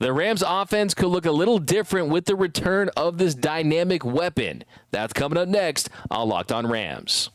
The Rams offense could look a little different with the return of this dynamic weapon. That's coming up next on Locked On Rams.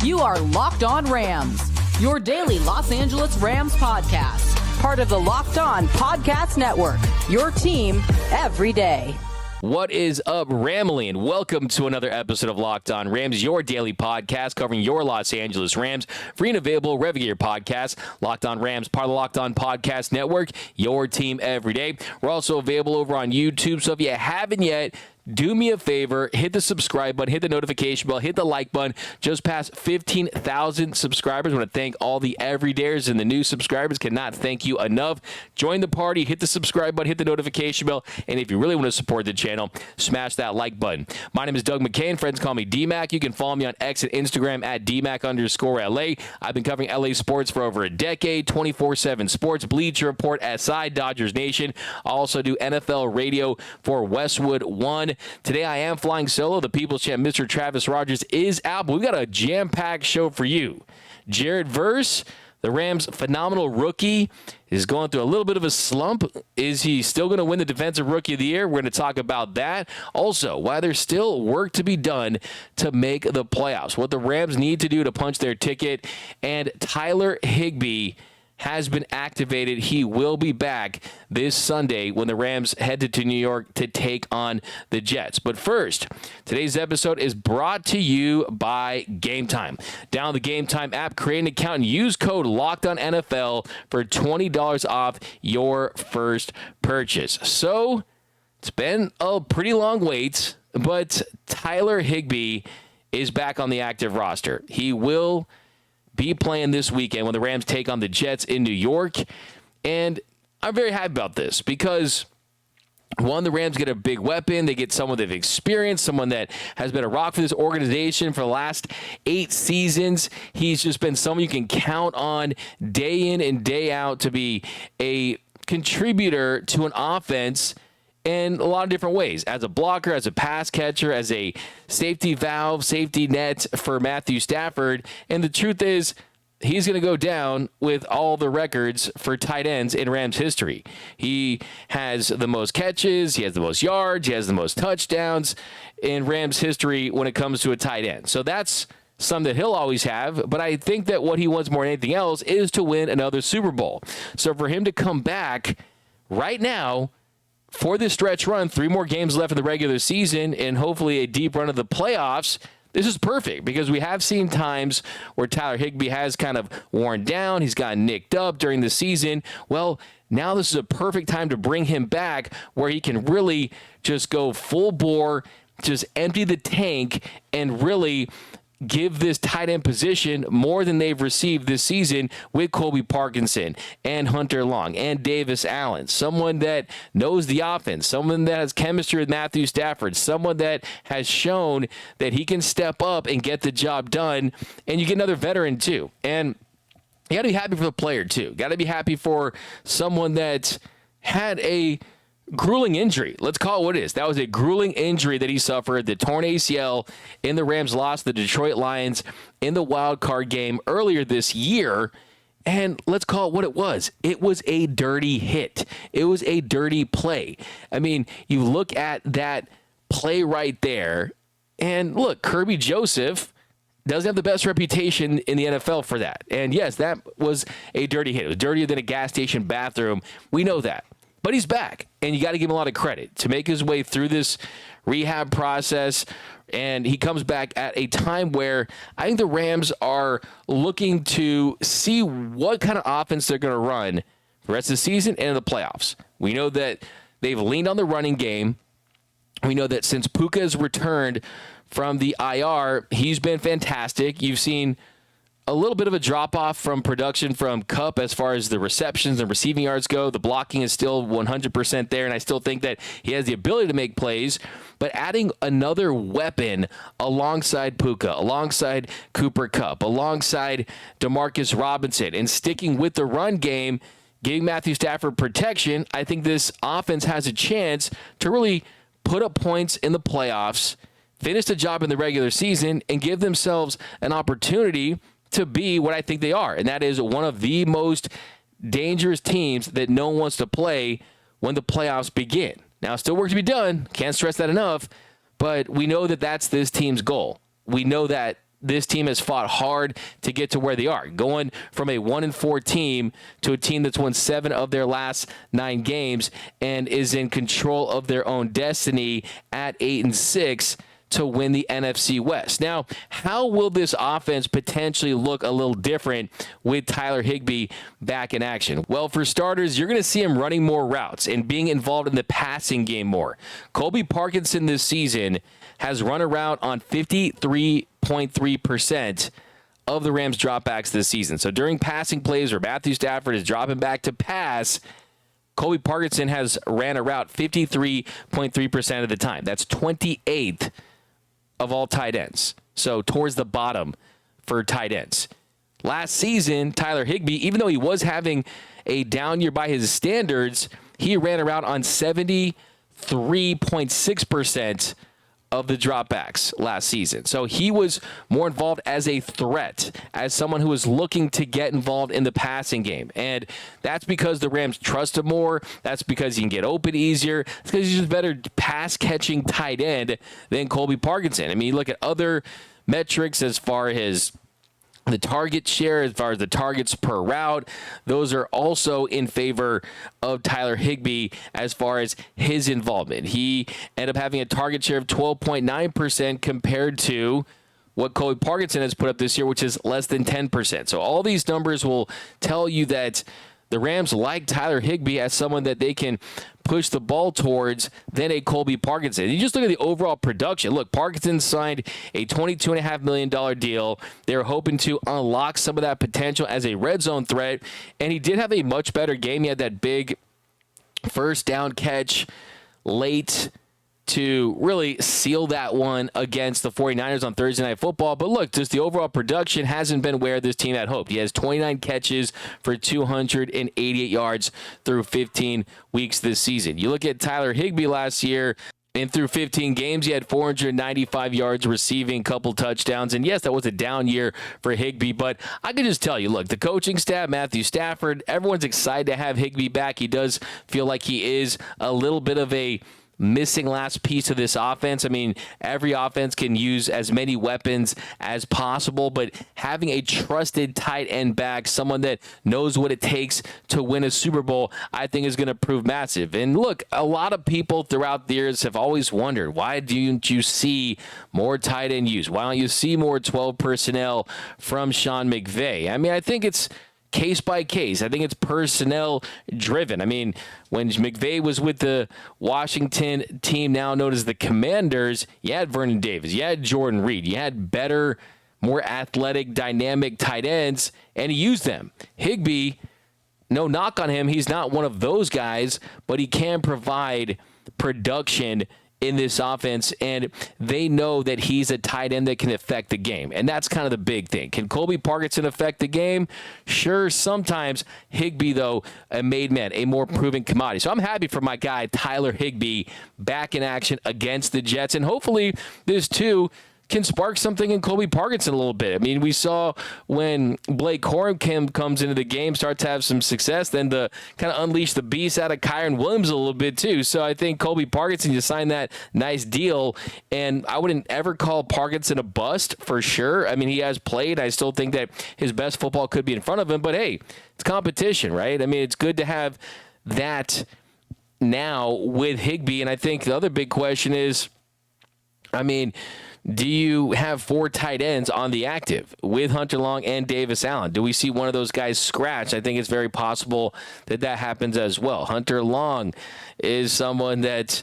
You are Locked On Rams, your daily Los Angeles Rams podcast. Part of the Locked On Podcast Network, your team every day. What is up, Ramily, and welcome to another episode of Locked On Rams, your daily podcast covering your Los Angeles Rams. Free and available wherever you get your podcasts. Locked On Rams, part of the Locked On Podcast Network, your team every day. We're also available over on YouTube, so if you haven't yet, do me a favor, hit the subscribe button, hit the notification bell, hit the like button. Just past 15,000 subscribers. I want to thank all the everydayers and the new subscribers. Cannot thank you enough. Join the party, hit the subscribe button, hit the notification bell, and if you really want to support the channel, smash that like button. My name is Doug McCain. Friends call me DMAC. You can follow me on X and Instagram at DMAC_LA. I've been covering LA sports for over a decade, 24/7 sports, Bleacher Report, SI, Dodgers Nation. I also do NFL radio for Westwood One. Today I am flying solo. The People's Champ, Mr. Travis Rogers, is out, but we've got a jam-packed show for you. Jared Verse, the Rams' phenomenal rookie, is going through a little bit of a slump. Is he still going to win the Defensive Rookie of the Year? We're going to talk about that. Also, why there's still work to be done to make the playoffs, what the Rams need to do to punch their ticket, and Tyler Higbee has been activated. He will be back this Sunday when the Rams headed to New York to take on the Jets. But first, today's episode is brought to you by Gametime. Download the Gametime app, create an account, and use code LOCKEDONNFL for $20 off your first purchase. So, it's been a pretty long wait, but Tyler Higbee is back on the active roster. He will be playing this weekend when the Rams take on the Jets in New York. And I'm very happy about this because, one, the Rams get a big weapon. They get someone they've experienced, someone that has been a rock for this organization for the last 8 seasons. He's just been someone you can count on day in and day out to be a contributor to an offense in a lot of different ways, as a blocker, as a pass catcher, as a safety valve, safety net for Matthew Stafford. And the truth is, he's going to go down with all the records for tight ends in Rams history. He has the most catches, he has the most yards, he has the most touchdowns in Rams history when it comes to a tight end. So that's something that he'll always have, but I think that what he wants more than anything else is to win another Super Bowl. So for him to come back right now, for this stretch run, 3 more games left in the regular season, and hopefully a deep run of the playoffs, this is perfect because we have seen times where Tyler Higbee has kind of worn down. He's gotten nicked up during the season. Well, now this is a perfect time to bring him back where he can really just go full bore, just empty the tank, and really give this tight end position more than they've received this season with Colby Parkinson and Hunter Long and Davis Allen, someone that knows the offense, someone that has chemistry with Matthew Stafford, someone that has shown that he can step up and get the job done, and you get another veteran too. And you got to be happy for the player too. Got to be happy for someone that had a grueling injury. Let's call it what it is. That was a grueling injury that he suffered, the torn ACL in the Rams lost the Detroit Lions in the wild card game earlier this year. And let's call it what it was. It was a dirty hit. It was a dirty play. I mean, you look at that play right there, and look, Kirby Joseph doesn't have the best reputation in the NFL for that. And yes, that was a dirty hit. It was dirtier than a gas station bathroom. We know that. But he's back, and you got to give him a lot of credit to make his way through this rehab process, and he comes back at a time where I think the Rams are looking to see what kind of offense they're going to run the rest of the season and in the playoffs. We know that they've leaned on the running game. We know that since Puka has returned from the IR, he's been fantastic. You've seen a little bit of a drop-off from production from Kupp as far as the receptions and receiving yards go. The blocking is still 100% there, and I still think that he has the ability to make plays. But adding another weapon alongside Puka, alongside Cooper Kupp, alongside Demarcus Robinson, and sticking with the run game, giving Matthew Stafford protection, I think this offense has a chance to really put up points in the playoffs, finish the job in the regular season, and give themselves an opportunity to be what I think they are, and that is one of the most dangerous teams that no one wants to play when the playoffs begin. Now, still work to be done. Can't stress that enough, but we know that that's this team's goal. We know that this team has fought hard to get to where they are, going from a 1-4 team to a team that's won 7 of their last 9 games and is in control of their own destiny at 8-6 to win the NFC West. Now, how will this offense potentially look a little different with Tyler Higbee back in action? Well, for starters, you're going to see him running more routes and being involved in the passing game more. Colby Parkinson this season has run a route on 53.3% of the Rams' dropbacks this season. So during passing plays where Matthew Stafford is dropping back to pass, Colby Parkinson has ran a route 53.3% of the time. That's 28th of all tight ends. So towards the bottom for tight ends. Last season, Tyler Higbee, even though he was having a down year by his standards, he ran a route on 73.6% of the dropbacks last season. So he was more involved as a threat, as someone who was looking to get involved in the passing game. And that's because the Rams trust him more. That's because he can get open easier. It's because he's just a better pass-catching tight end than Colby Parkinson. I mean, you look at other metrics as far as the target share, as far as the targets per route, those are also in favor of Tyler Higbee as far as his involvement. He ended up having a target share of 12.9% compared to what Colby Parkinson has put up this year, which is less than 10%. So all these numbers will tell you that the Rams like Tyler Higbee as someone that they can push the ball towards than a Colby Parkinson. You just look at the overall production. Look, Parkinson signed a $22.5 million deal. They were hoping to unlock some of that potential as a red zone threat, and he did have a much better game. He had that big first down catch late to really seal that one against the 49ers on Thursday Night Football. But look, just the overall production hasn't been where this team had hoped. He has 29 catches for 288 yards through 15 weeks this season. You look at Tyler Higbee last year, and through 15 games, he had 495 yards receiving, couple touchdowns. And yes, that was a down year for Higbee, but I can just tell you, look, the coaching staff, Matthew Stafford, everyone's excited to have Higbee back. He does feel like he is a little bit of a missing last piece of this offense. I mean, every offense can use as many weapons as possible, but having a trusted tight end back, someone that knows what it takes to win a Super Bowl, I think is going to prove massive. And look, a lot of people throughout the years have always wondered, why don't you see more tight end use? Why don't you see more 12 personnel from Sean McVay? I mean, I think it's case by case. I think it's personnel driven. I mean, when McVay was with the Washington team now known as the Commanders, you had Vernon Davis, you had Jordan Reed, you had better, more athletic, dynamic tight ends, and he used them. Higbee, no knock on him, he's not one of those guys, but he can provide production in this offense, and they know that he's a tight end that can affect the game, and that's kind of the big thing. Can Colby Parkinson affect the game? Sure, sometimes. Higbee, though, a made man, a more proven commodity. So I'm happy for my guy Tyler Higbee back in action against the Jets, and hopefully this too can spark something in Colby Parkinson a little bit. I mean, we saw when Blake Corum comes into the game, starts to have some success, then to kind of unleash the beast out of Kyron Williams a little bit too. So I think Colby Parkinson, you signed that nice deal, and I wouldn't ever call Parkinson a bust for sure. I mean, he has played. I still think that his best football could be in front of him, but hey, it's competition, right? I mean, it's good to have that now with Higbee, and I think the other big question is, I mean, do you have 4 tight ends on the active with Hunter Long and Davis Allen? Do we see one of those guys scratch? I think it's very possible that that happens as well. Hunter Long is someone that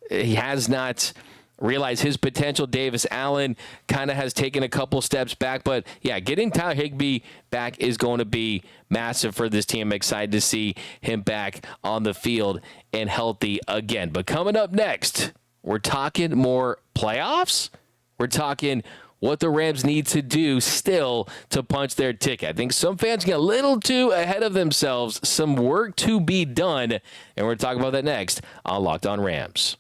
he has not realized his potential. Davis Allen kind of has taken a couple steps back. But, yeah, getting Tyler Higbee back is going to be massive for this team. I'm excited to see him back on the field and healthy again. But coming up next, we're talking more playoffs. We're talking what the Rams need to do still to punch their ticket. I think some fans get a little too ahead of themselves. Some work to be done. And we're talking about that next on Locked On Rams.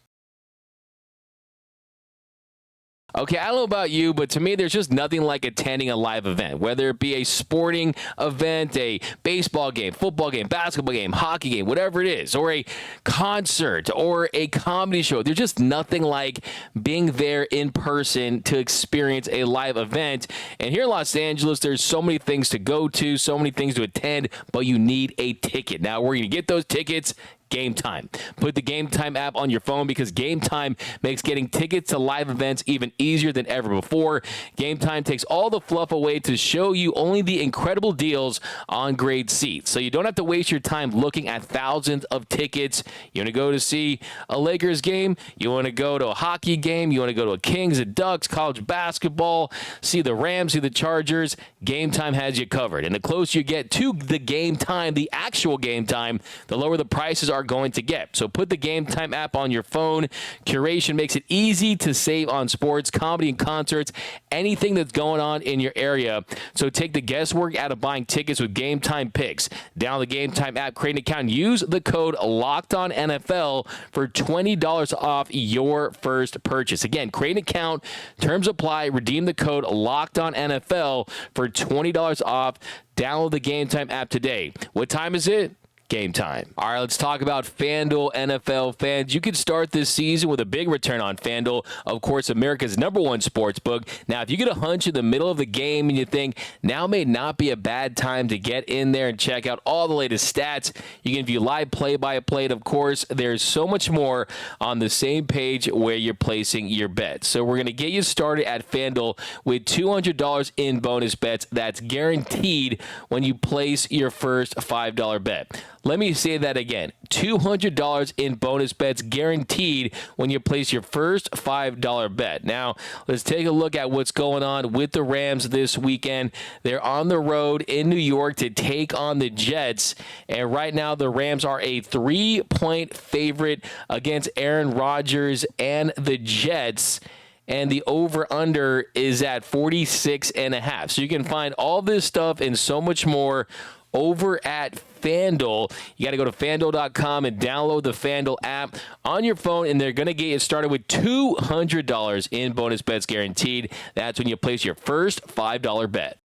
Okay, I don't know about you, but to me, there's just nothing like attending a live event, whether it be a sporting event, a baseball game, football game, basketball game, hockey game, whatever it is, or a concert or a comedy show. There's just nothing like being there in person to experience a live event. And here in Los Angeles, there's so many things to go to, so many things to attend, but you need a ticket. Now, we're going to get those tickets. Gametime. Put the Gametime app on your phone because Gametime makes getting tickets to live events even easier than ever before. Gametime takes all the fluff away to show you only the incredible deals on great seats. So you don't have to waste your time looking at thousands of tickets. You want to go to see a Lakers game? You want to go to a hockey game? You want to go to a Kings, a Ducks, college basketball, see the Rams, see the Chargers? Gametime has you covered. And the closer you get to the game time, the actual game time, the lower the prices are going to get. So put the Gametime app on your phone. Curation makes it easy to save on sports, comedy, and concerts, anything that's going on in your area. So take the guesswork out of buying tickets with Gametime Picks. Download the Gametime app, create an account, use the code LOCKEDONNFL for $20 off your first purchase. Again, create an account, terms apply, redeem the code LOCKEDONNFL for $20 off. Download the Gametime app today. What time is it? Game time. All right, let's talk about FanDuel. NFL fans, you could start this season with a big return on FanDuel, of course, America's #1 sportsbook. Now, if you get a hunch in the middle of the game and you think now may not be a bad time to get in there and check out all the latest stats, you can view live play-by-play. And of course, there's so much more on the same page where you're placing your bets. So we're going to get you started at FanDuel with $200 in bonus bets. That's guaranteed when you place your first $5 bet. Let me say that again. $200 in bonus bets guaranteed when you place your first $5 bet. Now, let's take a look at what's going on with the Rams this weekend. They're on the road in New York to take on the Jets. And right now, the Rams are a 3-point favorite against Aaron Rodgers and the Jets. And the over-under is at 46.5. So you can find all this stuff and so much more over at FanDuel. You got to go to FanDuel.com and download the FanDuel app on your phone, and they're going to get you started with $200 in bonus bets guaranteed. That's when you place your first $5 bet.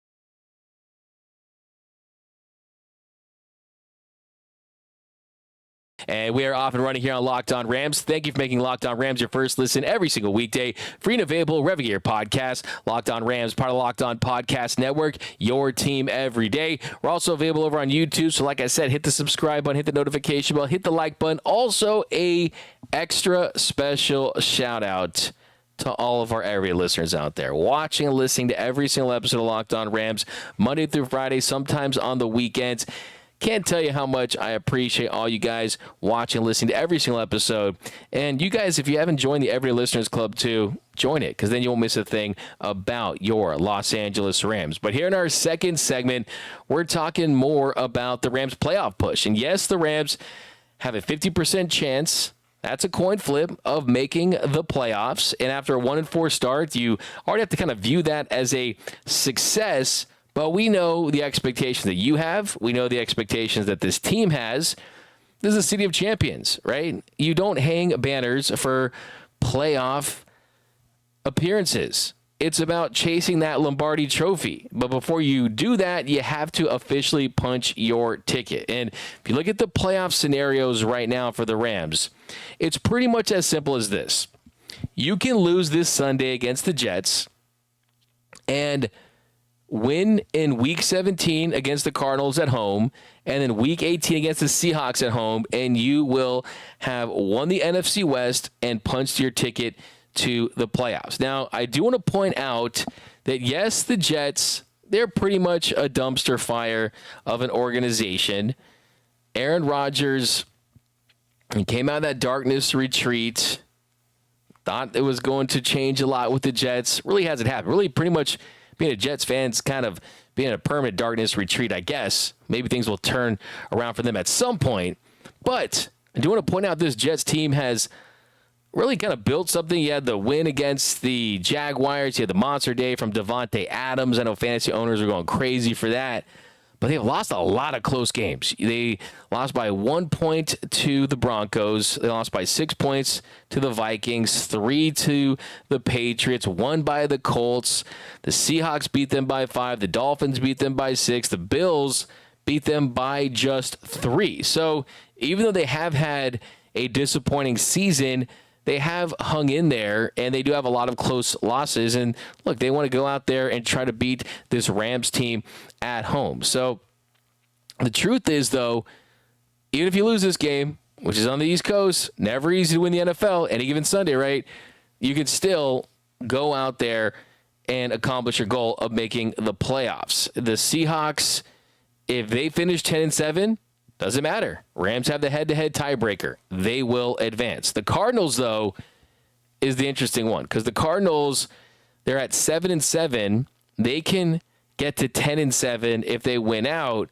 And we are off and running here on Locked On Rams. Thank you for making Locked On Rams your first listen every single weekday. Free and available wherever you get your podcast. Locked On Rams, part of the Locked On Podcast Network, your team every day. We're also available over on YouTube. So like I said, hit the subscribe button, hit the notification bell, hit the like button. Also, a extra special shout out to all of our area listeners out there, watching and listening to every single episode of Locked On Rams, Monday through Friday, sometimes on the weekends. Can't tell you how much I appreciate all you guys watching and listening to every single episode. And you guys, if you haven't joined the Everyday Listeners Club too, join it, because then you won't miss a thing about your Los Angeles Rams. But here in our second segment, we're talking more about the Rams playoff push. And yes, the Rams have a 50% chance, that's a coin flip, of making the playoffs. And after a 1-4 start, you already have to kind of view that as a success. But we know the expectations that you have. We know the expectations that this team has. This is a city of champions, right? You don't hang banners for playoff appearances. It's about chasing that Lombardi trophy. But before you do that, you have to officially punch your ticket. And if you look at the playoff scenarios right now for the Rams, it's pretty much as simple as this. You can lose this Sunday against the Jets and win in Week 17 against the Cardinals at home, and then Week 18 against the Seahawks at home, and you will have won the NFC West and punched your ticket to the playoffs. Now, I do want to point out that, yes, the Jets, they're pretty much a dumpster fire of an organization. Aaron Rodgers, he came out of that darkness retreat, thought it was going to change a lot with the Jets. Really hasn't happened. Really pretty much being a Jets fan's kind of being in a permanent darkness retreat, I guess. Maybe things will turn around for them at some point. But I do want to point out this Jets team has really kind of built something. You had the win against the Jaguars. You had the monster day from Devontae Adams. I know fantasy owners are going crazy for that. but they've lost a lot of close games. They lost by 1 point to the Broncos. They lost by 6 points to the Vikings, 3 to the Patriots, 1 by the Colts. The Seahawks beat them by 5. The Dolphins beat them by 6. The Bills beat them by just 3. So even though they have had a disappointing season, they have hung in there, and they do have a lot of close losses. And look, they want to go out there and try to beat this Rams team at home. So the truth is, though, even if you lose this game, which is on the East Coast, never easy to win the NFL, any given Sunday, right? You can still go out there and accomplish your goal of making the playoffs. The Seahawks, if they finish 10-7, doesn't matter. Rams have the head-to-head tiebreaker. They will advance. The Cardinals, though, is the interesting one because the Cardinals, they're at 7-7. They can get to 10-7 if they win out,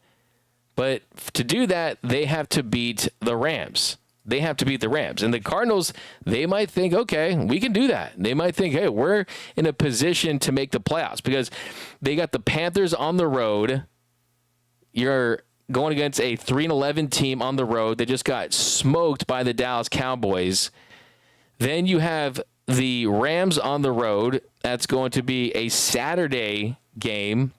but to do that, they have to beat the Rams. They have to beat the Rams. And the Cardinals, they might think, okay, we can do that. They might think, hey, we're in a position to make the playoffs because they got the Panthers on the road. You're going against a 3-11 team on the road that just got smoked by the Dallas Cowboys. Then you have the Rams on the road. That's going to be a Saturday game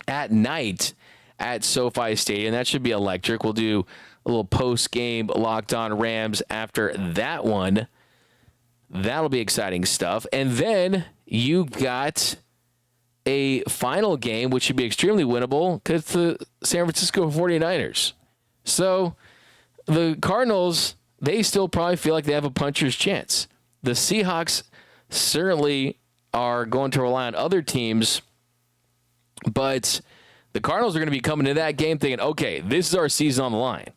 at night at SoFi Stadium. That should be electric. We'll do a little post-game Locked On Rams after that one. That'll be exciting stuff. And then you got a final game, which should be extremely winnable because the San Francisco 49ers. So the Cardinals, they still probably feel like they have a puncher's chance. The Seahawks certainly are going to rely on other teams, but the Cardinals are going to be coming into that game thinking, okay, this is our season on the line.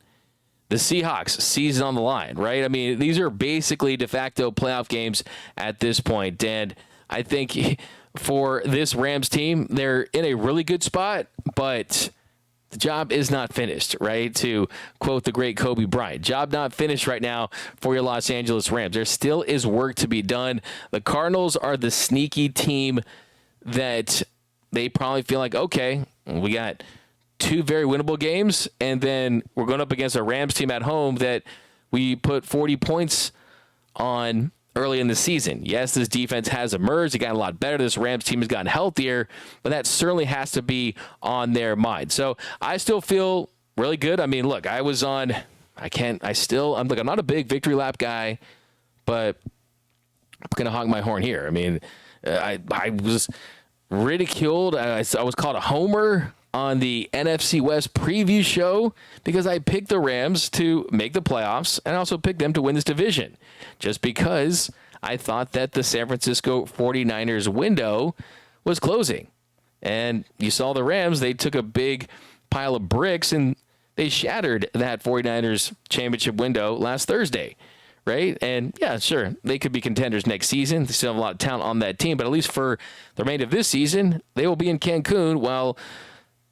The Seahawks, season on the line, right? I mean, these are basically de facto playoff games at this point, and I think for this Rams team, they're in a really good spot, but the job is not finished, right? To quote the great Kobe Bryant, job not finished right now for your Los Angeles Rams. There still is work to be done. The Cardinals are the sneaky team that they probably feel like, okay, we got 2 very winnable games, and then we're going up against a Rams team at home that we put 40 points on early in the season. Yes, this defense has emerged. It got a lot better. This Rams team has gotten healthier, but that certainly has to be on their mind. So I still feel really good. I mean, look, I'm not a big victory lap guy, but I'm going to honk my horn here. I mean, I was ridiculed. I was called a homer on the NFC West preview show because I picked the Rams to make the playoffs and I also picked them to win this division just because I thought that the San Francisco 49ers window was closing. And you saw the Rams, they took a big pile of bricks and they shattered that 49ers championship window last Thursday, right? And yeah, sure, they could be contenders next season. They still have a lot of talent on that team, but at least for the remainder of this season, they will be in Cancun while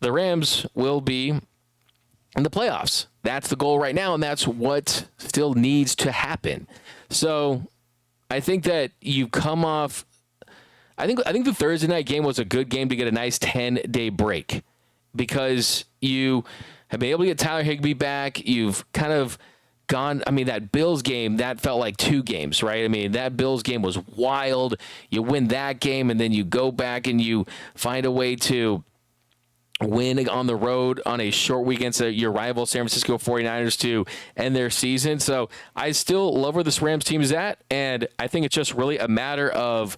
the Rams will be in the playoffs. That's the goal right now, and that's what still needs to happen. So I think that you come off – I think the Thursday night game was a good game to get a nice 10-day break because you have been able to get Tyler Higbee back. You've kind of gone – I mean, that Bills game, that felt like 2 games, right? I mean, that Bills game was wild. You win that game, and then you go back and you find a way to – win on the road on a short week against your rival San Francisco 49ers to end their season. So I still love where this Rams team is at, and I think it's just really a matter of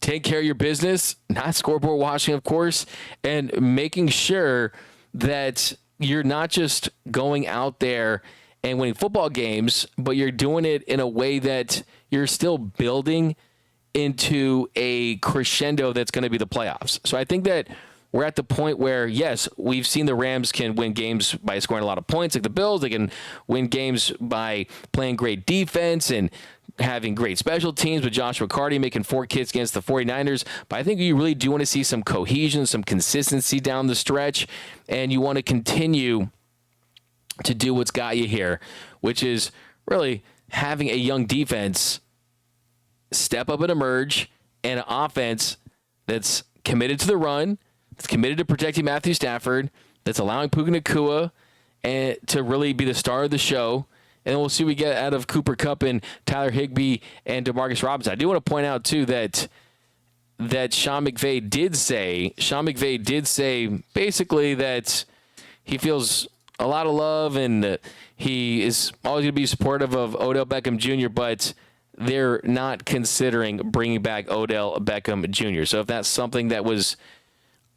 take care of your business, not scoreboard watching, of course, and making sure that you're not just going out there and winning football games, but you're doing it in a way that you're still building into a crescendo that's going to be the playoffs. So I think that we're at the point where, yes, we've seen the Rams can win games by scoring a lot of points like the Bills. They can win games by playing great defense and having great special teams with Josh McCarty making 4 kicks against the 49ers. But I think you really do want to see some cohesion, some consistency down the stretch, and you want to continue to do what's got you here, which is really having a young defense step up and emerge and an offense that's committed to the run, that's committed to protecting Matthew Stafford, that's allowing Puka Nacua and to really be the star of the show. And we'll see what we get out of Cooper Kupp and Tyler Higbee and Demarcus Robinson. I do want to point out, too, that Sean McVay did say basically that he feels a lot of love and he is always going to be supportive of Odell Beckham Jr., but they're not considering bringing back Odell Beckham Jr. So if that's something that was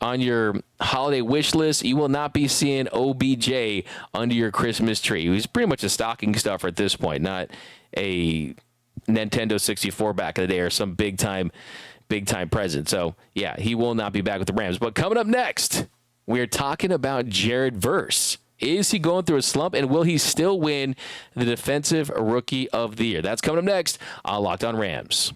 on your holiday wish list, you will not be seeing OBJ under your Christmas tree. He's pretty much a stocking stuffer at this point, not a Nintendo 64 back in the day or some big time present. So, yeah, he will not be back with the Rams. But coming up next, we're talking about Jared Verse. Is he going through a slump, and will he still win the Defensive Rookie of the Year? That's coming up next on Locked On Rams.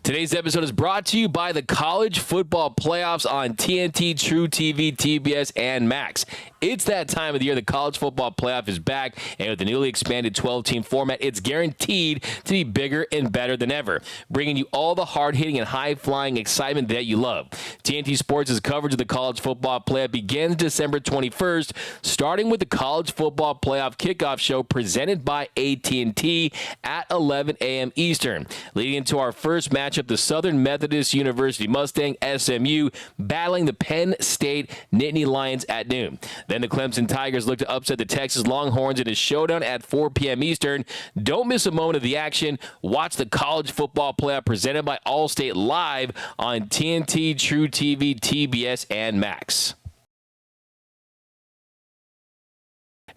Today's episode is brought to you by the College Football Playoffs on TNT, True TV, TBS, and Max. It's that time of the year. The College Football Playoff is back, and with the newly expanded 12-team format, it's guaranteed to be bigger and better than ever, bringing you all the hard-hitting and high-flying excitement that you love. TNT Sports' coverage of the College Football Playoff begins December 21st, starting with the College Football Playoff Kickoff Show presented by AT&T at 11 a.m. Eastern, leading into our first matchup, the Southern Methodist University Mustang SMU battling the Penn State Nittany Lions at noon. Then the Clemson Tigers look to upset the Texas Longhorns in a showdown at 4 p.m. Eastern. Don't miss a moment of the action. Watch the College Football Playoff presented by Allstate live on TNT, True TV, TBS, and Max.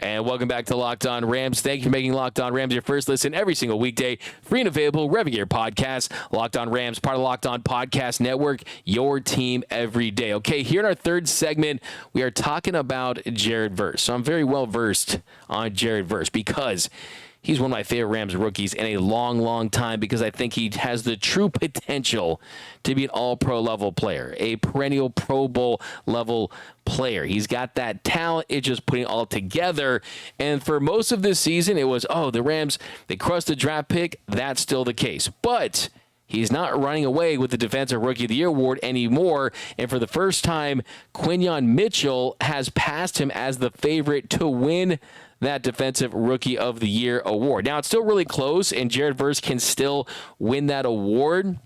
And welcome back to Locked On Rams. Thank you for making Locked On Rams your first listen every single weekday. Free and available wherever you get your podcasts. Locked On Rams, part of the Locked On Podcast Network, your team every day. Okay, here in our third segment, we are talking about Jared Verse. So I'm very well versed on Jared Verse because he's one of my favorite Rams rookies in a long, long time because I think he has the true potential to be an all-pro level player, a perennial Pro Bowl level player. He's got that talent. It's just putting it all together. And for most of this season, it was, the Rams, they crushed the draft pick. That's still the case. But he's not running away with the Defensive Rookie of the Year award anymore. And for the first time, Quinyon Mitchell has passed him as the favorite to win that Defensive Rookie of the Year award. Now, it's still really close, and Jared Verse can still win that award,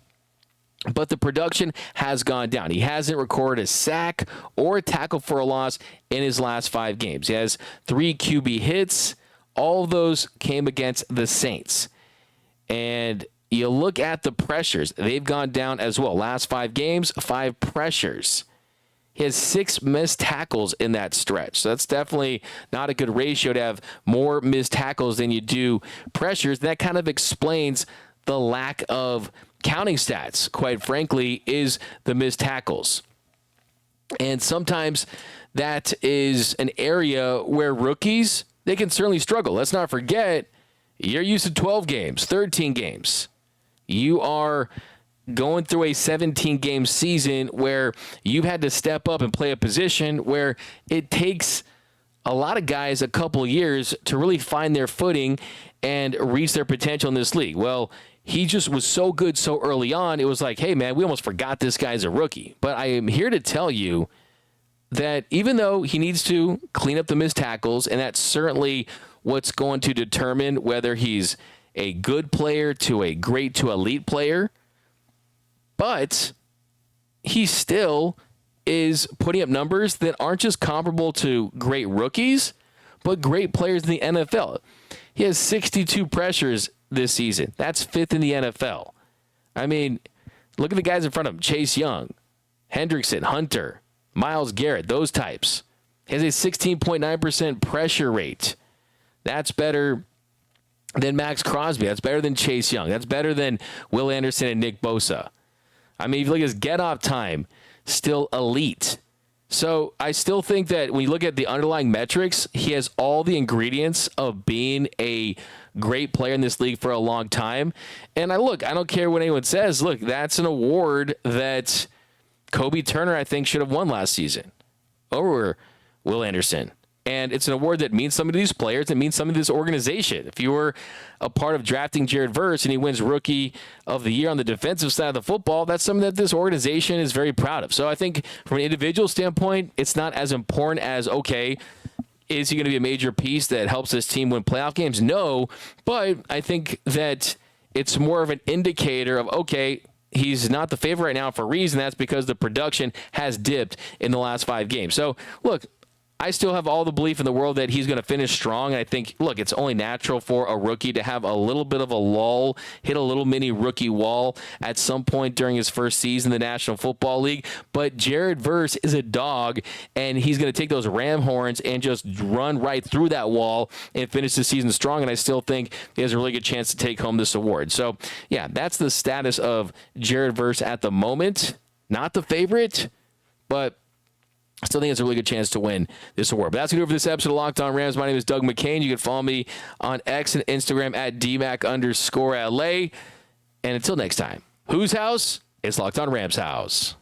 but the production has gone down. He hasn't recorded a sack or a tackle for a loss in his last 5 games. He has 3 QB hits. All of those came against the Saints. And you look at the pressures. They've gone down as well. Last 5 games, 5 pressures. He has 6 missed tackles in that stretch. So that's definitely not a good ratio to have more missed tackles than you do pressures. That kind of explains the lack of counting stats, quite frankly, is the missed tackles. And sometimes that is an area where rookies, they can certainly struggle. Let's not forget, you're used to 12 games, 13 games. You are going through a 17-game season where you've had to step up and play a position where it takes a lot of guys a couple years to really find their footing and reach their potential in this league. Well, he just was so good so early on, it was like, hey, man, we almost forgot this guy's a rookie. But I am here to tell you that even though he needs to clean up the missed tackles, and that's certainly what's going to determine whether he's a good player to a great to elite player, but he still is putting up numbers that aren't just comparable to great rookies, but great players in the NFL. He has 62 pressures this season. That's 5th in the NFL. I mean, look at the guys in front of him. Chase Young, Hendrickson, Hunter, Myles Garrett, those types. He has a 16.9% pressure rate. That's better than Max Crosby. That's better than Chase Young. That's better than Will Anderson and Nick Bosa. I mean, if you look at his get-off time, still elite. So I still think that when you look at the underlying metrics, he has all the ingredients of being a great player in this league for a long time. And I don't care what anyone says. Look, that's an award that Kobe Turner, I think, should have won last season over Will Anderson. And it's an award that means something to these players. It means something to this organization. If you were a part of drafting Jared Verse and he wins Rookie of the Year on the defensive side of the football, that's something that this organization is very proud of. So I think from an individual standpoint, it's not as important as, okay, is he going to be a major piece that helps this team win playoff games? No, but I think that it's more of an indicator of, okay, he's not the favorite right now for a reason. That's because the production has dipped in the last 5 games. So, look, I still have all the belief in the world that he's going to finish strong. And I think, look, it's only natural for a rookie to have a little bit of a lull, hit a little mini rookie wall at some point during his first season in the National Football League. But Jared Verse is a dog, and he's going to take those ram horns and just run right through that wall and finish the season strong. And I still think he has a really good chance to take home this award. So, yeah, that's the status of Jared Verse at the moment. Not the favorite, but I still think it's a really good chance to win this award. But that's going to do it for this episode of Locked On Rams. My name is Doug McCain. You can follow me on X and Instagram at DMAC_LA. And until next time, whose house? It's Locked On Rams house.